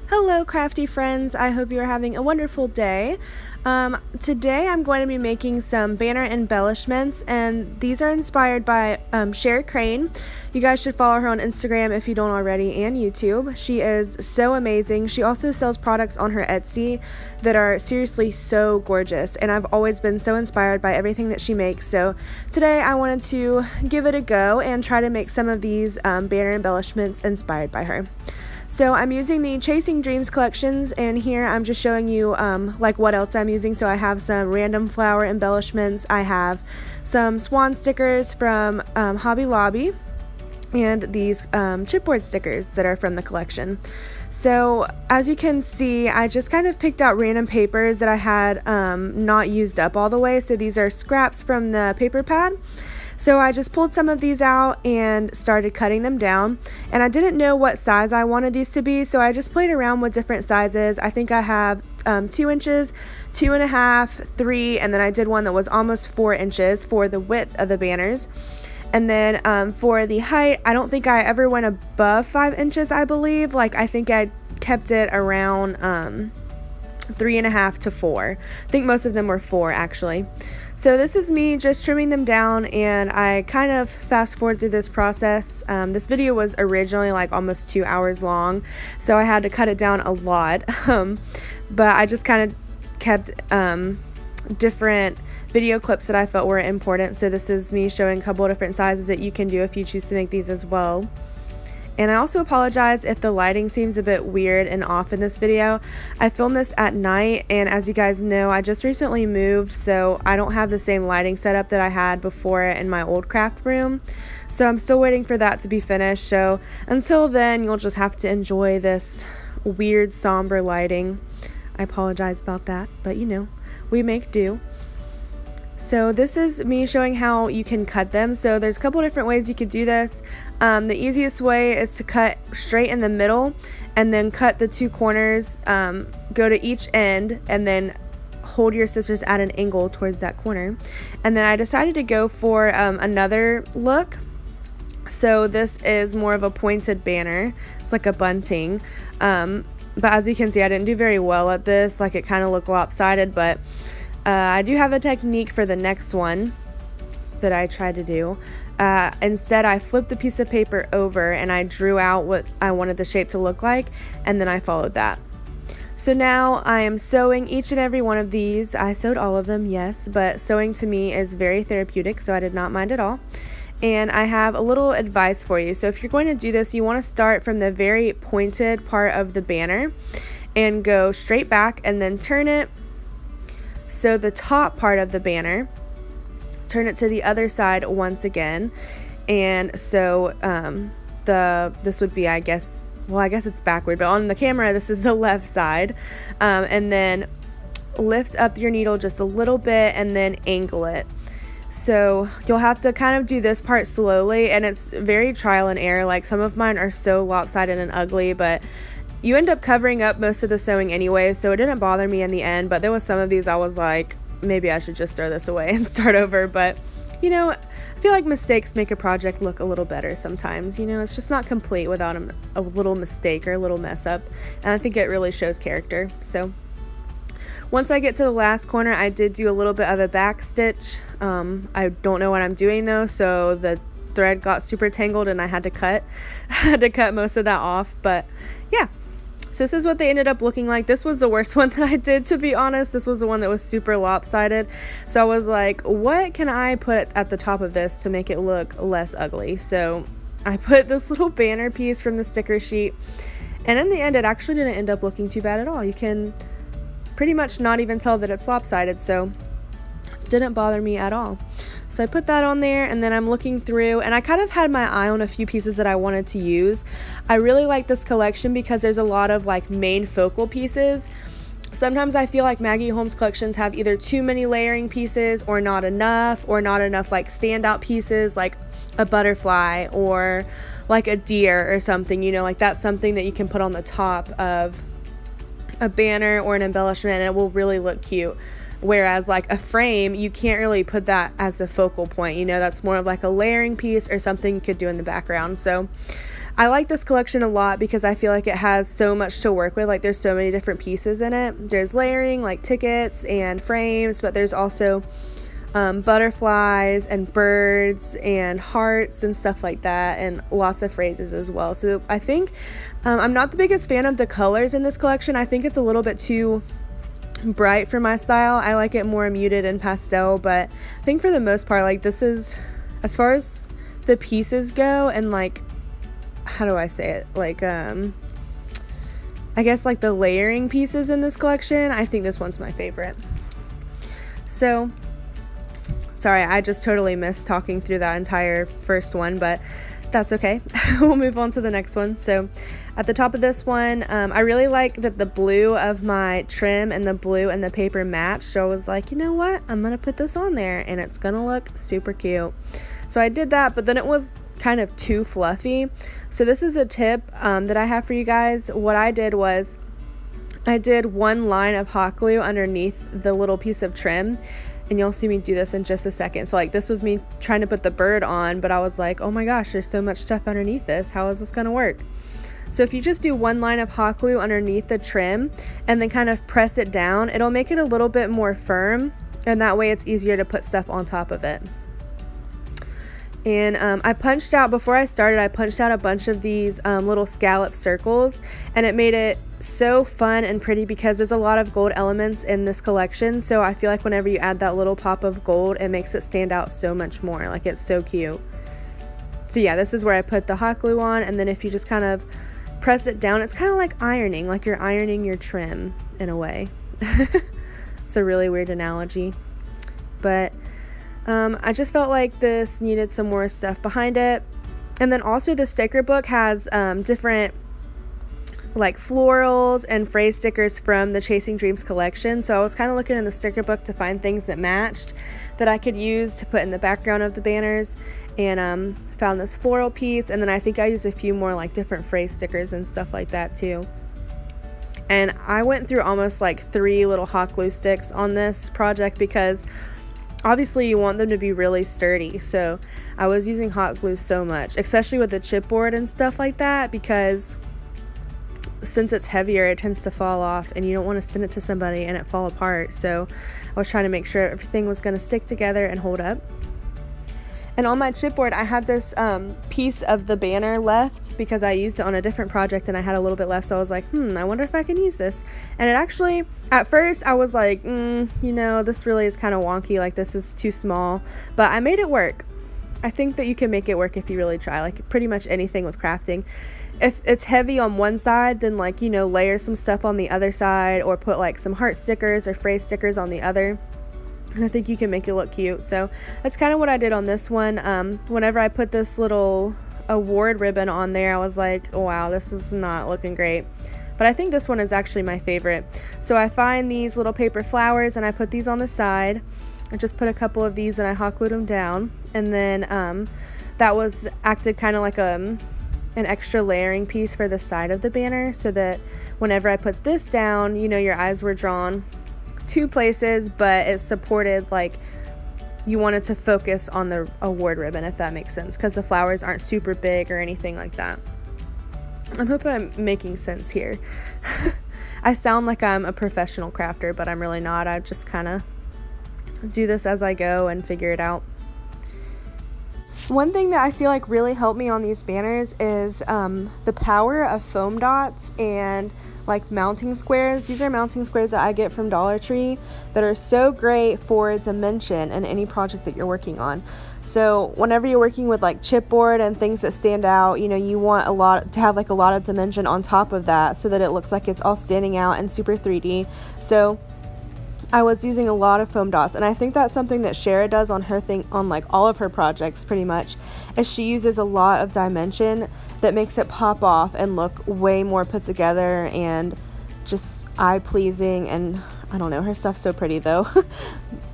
Hello, crafty friends. I hope you are having a wonderful day. Today I'm going to be making some banner embellishments, and these are inspired by Sherry Crane. You guys should follow her on Instagram if you don't already, and YouTube. She is so amazing. She also sells products on her Etsy that are seriously so gorgeous, and I've always been so inspired by everything that she makes. So today I wanted to give it a go and try to make some of these banner embellishments inspired by her. So I'm using the Chasing Dreams collections, and here I'm just showing you like what else I'm using. So I have some random flower embellishments, I have some swan stickers from Hobby Lobby, and these chipboard stickers that are from the collection. So as you can see, I just kind of picked out random papers that I had not used up all the way. So these are scraps from the paper pad. So I just pulled some of these out and started cutting them down, and I didn't know what size I wanted these to be, so I just played around with different sizes. I think I have 2 inches, 2.5, 3, and then I did one that was almost 4 inches for the width of the banners. And then for the height, I don't think I ever went above 5 inches, I believe. Like, I think I kept it around 3.5 to 4. I think most of them were 4 actually. So this is me just trimming them down, and I kind of fast forward through this process. This video was originally like almost 2 hours long, so I had to cut it down a lot. But I just kind of kept different video clips that I felt were important. So this is me showing a couple of different sizes that you can do if you choose to make these as well. And I also apologize if the lighting seems a bit weird and off in this video. I filmed this at night, and as you guys know, I just recently moved, so I don't have the same lighting setup that I had before in my old craft room. So I'm still waiting for that to be finished. So until then, you'll just have to enjoy this weird somber lighting. I apologize about that, but you know, we make do. So this is me showing how you can cut them. So there's a couple different ways you could do this. The easiest way is to cut straight in the middle and then cut the 2 corners, go to each end, and then hold your scissors at an angle towards that corner. And then I decided to go for another look. So this is more of a pointed banner. It's like a bunting. But as you can see, I didn't do very well at this. Like, it kind of looked lopsided, but I do have a technique for the next one that I tried to do. Instead, I flipped the piece of paper over and I drew out what I wanted the shape to look like, and then I followed that. So now I am sewing each and every one of these. I sewed all of them, yes, but sewing to me is very therapeutic, so I did not mind at all. And I have a little advice for you. So if you're going to do this, you want to start from the very pointed part of the banner and go straight back, and then turn it. So the top part of the banner, turn it to the other side once again. And so this would be, I guess it's backward, but on the camera this is the left side. And then lift up your needle just a little bit and then angle it. So you'll have to kind of do this part slowly, and it's very trial and error. Like, some of mine are so lopsided and ugly, but you end up covering up most of the sewing anyway, so it didn't bother me in the end. But there was some of these I was like, maybe I should just throw this away and start over. But you know, I feel like mistakes make a project look a little better sometimes. You know, it's just not complete without a little mistake or a little mess up, and I think it really shows character. So once I get to the last corner, I did do a little bit of a back stitch. I don't know what I'm doing though, so the thread got super tangled and I had to cut most of that off. But yeah, so this is what they ended up looking like. This was the worst one that I did, to be honest. This was the one that was super lopsided. So I was like, what can I put at the top of this to make it look less ugly? So I put this little banner piece from the sticker sheet, and in the end it actually didn't end up looking too bad at all. You can pretty much not even tell that it's lopsided, so it didn't bother me at all. So I put that on there, and then I'm looking through, and I kind of had my eye on a few pieces that I wanted to use. I really like this collection because there's a lot of like main focal pieces. Sometimes I feel like Maggie Holmes collections have either too many layering pieces or not enough like standout pieces, like a butterfly or like a deer or something, you know, like that's something that you can put on the top of a banner or an embellishment and it will really look cute. Whereas like a frame, you can't really put that as a focal point, you know, that's more of like a layering piece or something you could do in the background. So I like this collection a lot because I feel like it has so much to work with. Like there's so many different pieces in it. There's layering like tickets and frames, but there's also butterflies and birds and hearts and stuff like that, and lots of phrases as well. So I think I'm not the biggest fan of the colors in this collection. I think it's a little bit too bright for my style. I like it more muted and pastel, but I think for the most part, like this is, as far as the pieces go, and like, how do I say it, like I guess like the layering pieces in this collection, I think this one's my favorite. So sorry, I just totally missed talking through that entire first one, but that's okay. We'll move on to the next one. So at the top of this one, I really like that the blue of my trim and the blue and the paper match. So I was like, you know what? I'm going to put this on there and it's going to look super cute. So I did that, but then it was kind of too fluffy. So this is a tip that I have for you guys. What I did was I did one line of hot glue underneath the little piece of trim. And you'll see me do this in just a second. So like this was me trying to put the bird on, but I was like, oh my gosh, there's so much stuff underneath this. How is this going to work? So if you just do one line of hot glue underneath the trim and then kind of press it down, it'll make it a little bit more firm. And that way it's easier to put stuff on top of it. And I punched out, before I started, I punched out a bunch of these little scallop circles, and it made it so fun and pretty because there's a lot of gold elements in this collection. So I feel like whenever you add that little pop of gold, it makes it stand out so much more. Like it's so cute. So yeah, this is where I put the hot glue on, and then if you just kind of press it down, it's kind of like ironing, like you're ironing your trim in a way. It's a really weird analogy, but I just felt like this needed some more stuff behind it. And then also the sticker book has different like florals and phrase stickers from the Chasing Dreams collection. So I was kind of looking in the sticker book to find things that matched that I could use to put in the background of the banners, and found this floral piece. And then I think I used a few more like different phrase stickers and stuff like that too. And I went through almost like 3 little hot glue sticks on this project because obviously you want them to be really sturdy. So I was using hot glue so much, especially with the chipboard and stuff like that, because since it's heavier, it tends to fall off and you don't want to send it to somebody and it fall apart. So I was trying to make sure everything was going to stick together and hold up. And on my chipboard, I had this piece of the banner left because I used it on a different project and I had a little bit left. So I was like, I wonder if I can use this. And it actually, at first I was like, this really is kind of wonky. Like this is too small, but I made it work. I think that you can make it work if you really try, like pretty much anything with crafting. If it's heavy on one side, then like, layer some stuff on the other side, or put like some heart stickers or phrase stickers on the other. And I think you can make it look cute. So that's kind of what I did on this one. Whenever I put this little award ribbon on there, I was like, oh, wow, this is not looking great. But I think this one is actually my favorite. So I find these little paper flowers and I put these on the side. I just put a couple of these and I hot glued them down. And then that was acted kind of like an extra layering piece for the side of the banner, so that whenever I put this down, your eyes were drawn 2 places, but it supported, like you wanted to focus on the award ribbon, if that makes sense, because the flowers aren't super big or anything like that. I hope I'm making sense here. I sound like I'm a professional crafter, but I'm really not. I just kind of do this as I go and figure it out. One thing that I feel like really helped me on these banners is the power of foam dots and like mounting squares. These are mounting squares that I get from Dollar Tree that are so great for dimension in any project that you're working on. So whenever you're working with like chipboard and things that stand out, you want to have like a lot of dimension on top of that so that it looks like it's all standing out and super 3D. So I was using a lot of foam dots, and I think that's something that Shara does on her thing, on like all of her projects pretty much, is she uses a lot of dimension that makes it pop off and look way more put together and just eye-pleasing. And I don't know, her stuff's so pretty though.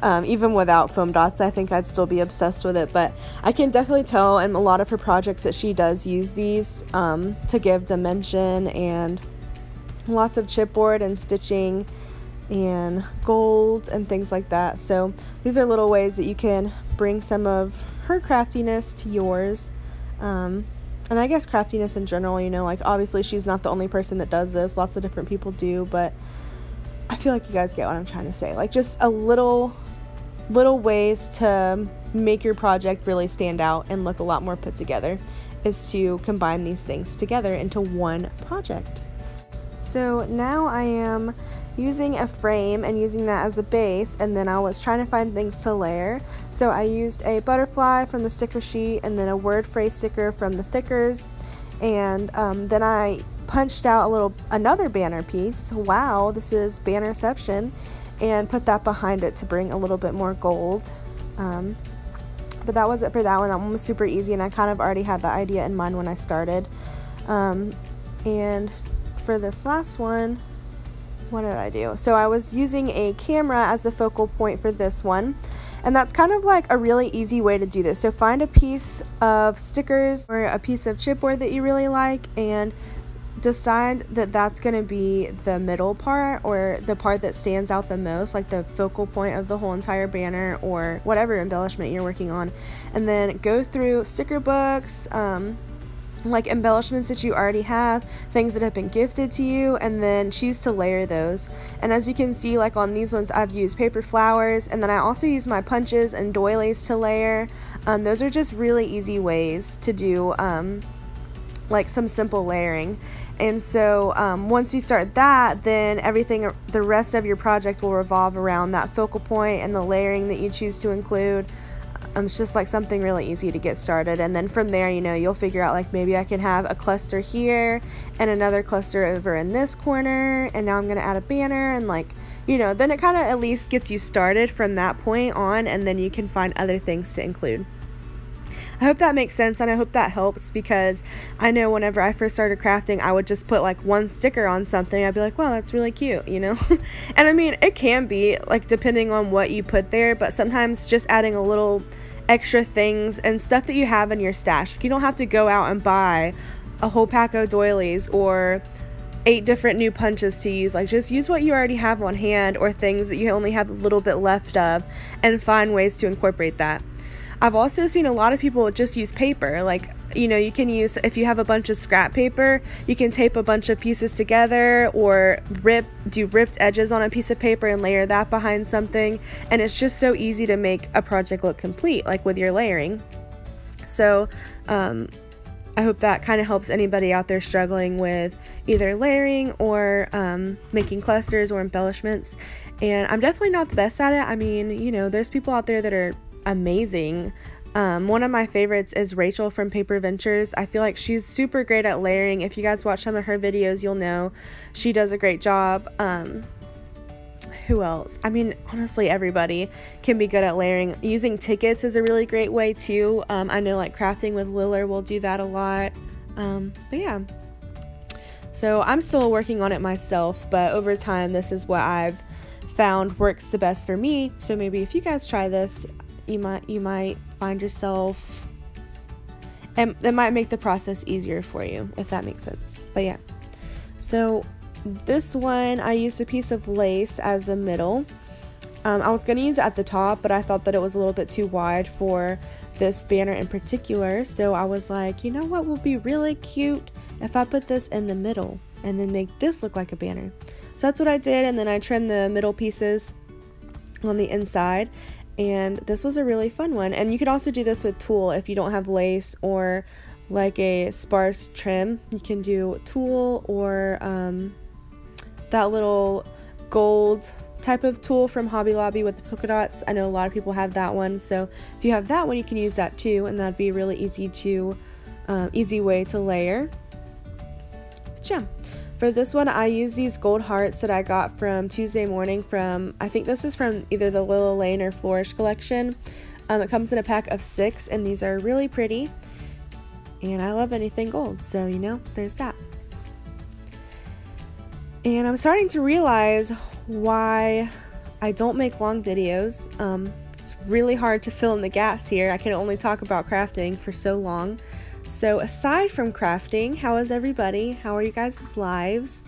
Even without foam dots, I think I'd still be obsessed with it, but I can definitely tell in a lot of her projects that she does use these to give dimension and lots of chipboard and stitching and gold and things like that. So these are little ways that you can bring some of her craftiness to yours. And and I guess craftiness in general, you know, like obviously she's not the only person that does this, lots of different people do, but I feel like you guys get what I'm trying to say. Like just a little ways to make your project really stand out and look a lot more put together is to combine these things together into one project. So now I am using a frame and using that as a base, and then I was trying to find things to layer. So I used a butterfly from the sticker sheet and then a word phrase sticker from the thickers, and then I punched out another banner piece. Wow, this is Bannerception, and put that behind it to bring a little bit more gold. But that was it for that one. That one was super easy, and I kind of already had the idea in mind when I started. And for this last one, what did I do? So I was using a camera as a focal point for this one, and that's kind of like a really easy way to do this. So find a piece of stickers or a piece of chipboard that you really like, and decide that that's going to be the middle part, or the part that stands out the most, like the focal point of the whole entire banner or whatever embellishment you're working on. And then go through sticker books, like embellishments that you already have, things that have been gifted to you, and then choose to layer those. And as you can see, like on these ones, I've used paper flowers, and then I also use my punches and doilies to layer. Those are just really easy ways to do like some simple layering. And so once you start that, then everything, the rest of your project will revolve around that focal point and the layering that you choose to include. It's just like something really easy to get started, and then from there, you know, you'll figure out like maybe I can have a cluster here and another cluster over in this corner, and now I'm gonna add a banner, and like, you know, then it kind of at least gets you started from that point on, and then you can find other things to include. I hope that makes sense, and I hope that helps, because I know whenever I first started crafting, I would just put like one sticker on something. I'd be like, wow, that's really cute, you know? And I mean, it can be like depending on what you put there, but sometimes just adding a little extra things and stuff that you have in your stash. You don't have to go out and buy a whole pack of doilies or 8 different new punches to use. Like, just use what you already have on hand, or things that you only have a little bit left of, and find ways to incorporate that. I've also seen a lot of people just use paper. Like, you know, you can use, if you have a bunch of scrap paper, you can tape a bunch of pieces together, or do ripped edges on a piece of paper and layer that behind something. And it's just so easy to make a project look complete, like with your layering. So I hope that kind of helps anybody out there struggling with either layering or making clusters or embellishments. And I'm definitely not the best at it. I mean, you know, there's people out there that are amazing. One of my favorites is Rachel from Paper Ventures. I feel like she's super great at layering. If you guys watch some of her videos, you'll know she does a great job. Who else? I mean, honestly, everybody can be good at layering. Using tickets is a really great way too. I know like Crafting with Liller will do that a lot. But yeah. So I'm still working on it myself, but over time, this is what I've found works the best for me. So maybe if you guys try this, you might find yourself, and it might make the process easier for you, if that makes sense. But yeah, so this one, I used a piece of lace as a middle. I was going to use it at the top, but I thought that it was a little bit too wide for this banner in particular. So I was like, you know what will be really cute if I put this in the middle and then make this look like a banner. So that's what I did, and then I trimmed the middle pieces on the inside. And this was a really fun one. And you could also do this with tulle if you don't have lace or like a sparse trim. You can do tulle or that little gold type of tulle from Hobby Lobby with the polka dots. I know a lot of people have that one. So if you have that one, you can use that too. And that'd be really easy way to layer. But yeah. For this one, I use these gold hearts that I got from Tuesday Morning from, I think this is from either the Willow Lane or Flourish collection. It comes in a pack of 6, and these are really pretty. And I love anything gold, so you know, there's that. And I'm starting to realize why I don't make long videos. It's really hard to fill in the gaps here. I can only talk about crafting for so long. So aside from crafting, how is everybody? How are you guys' lives?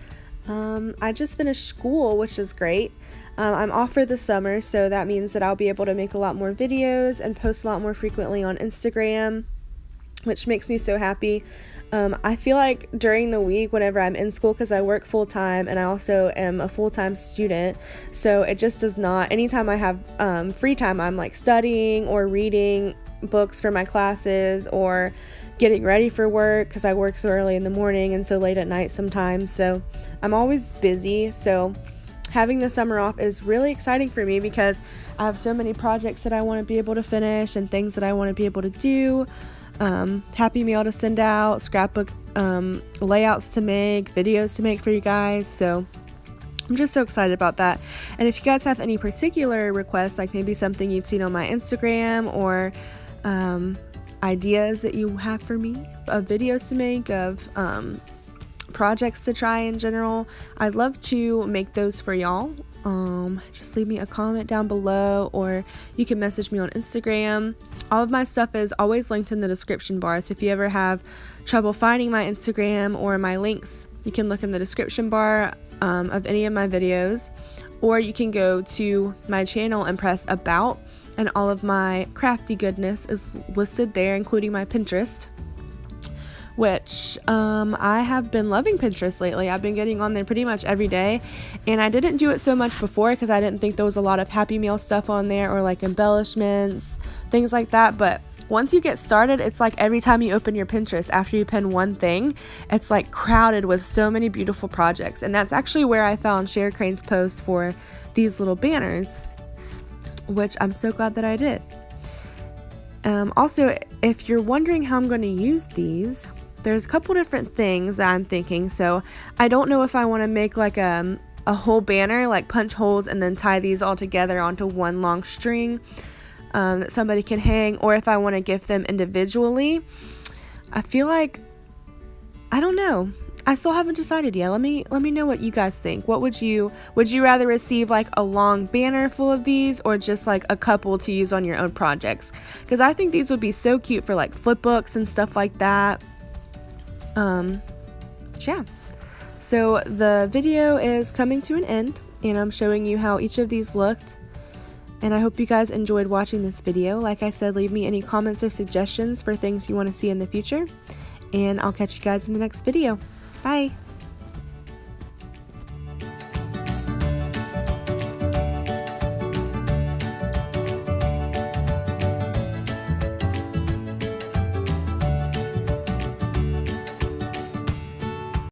I just finished school, which is great. I'm off for the summer, so that means that I'll be able to make a lot more videos and post a lot more frequently on Instagram. which makes me so happy. I feel like during the week whenever I'm in school, because I work full-time and I also am a full-time student, so it just does not, anytime I have free time, I'm like studying or reading books for my classes or getting ready for work, because I work so early in the morning and so late at night sometimes, so I'm always busy. So having the summer off is really exciting for me because I have so many projects that I want to be able to finish and things that I want to be able to do. Happy Meal to send out, scrapbook layouts to make, videos to make for you guys. So I'm just so excited about that. And if you guys have any particular requests, like maybe something you've seen on my Instagram or ideas that you have for me of videos to make, of projects to try in general, I'd love to make those for y'all. Just leave me a comment down below, or you can message me on Instagram. All of my stuff is always linked in the description bar, so if you ever have trouble finding my Instagram or my links, you can look in the description bar of any of my videos, or you can go to my channel and press about, and all of my crafty goodness is listed there, including my Pinterest, which I have been loving Pinterest lately. I've been getting on there pretty much every day, and I didn't do it so much before because I didn't think there was a lot of Happy Meal stuff on there, or like embellishments, things like that. But once you get started, it's like every time you open your Pinterest after you pin one thing, it's like crowded with so many beautiful projects. And that's actually where I found Share Crane's post for these little banners, which I'm so glad that I did. Also, if you're wondering how I'm going to use these, there's a couple different things that I'm thinking. So I don't know if I want to make like a whole banner, like punch holes and then tie these all together onto one long string that somebody can hang, or if I want to gift them individually. I feel like, I don't know. I still haven't decided yet. Let me know what you guys think. What would you rather receive, like a long banner full of these, or just like a couple to use on your own projects? Because I think these would be so cute for like flip books and stuff like that. Yeah. So the video is coming to an end, and I'm showing you how each of these looked. And I hope you guys enjoyed watching this video. Like I said, leave me any comments or suggestions for things you want to see in the future. And I'll catch you guys in the next video. Bye!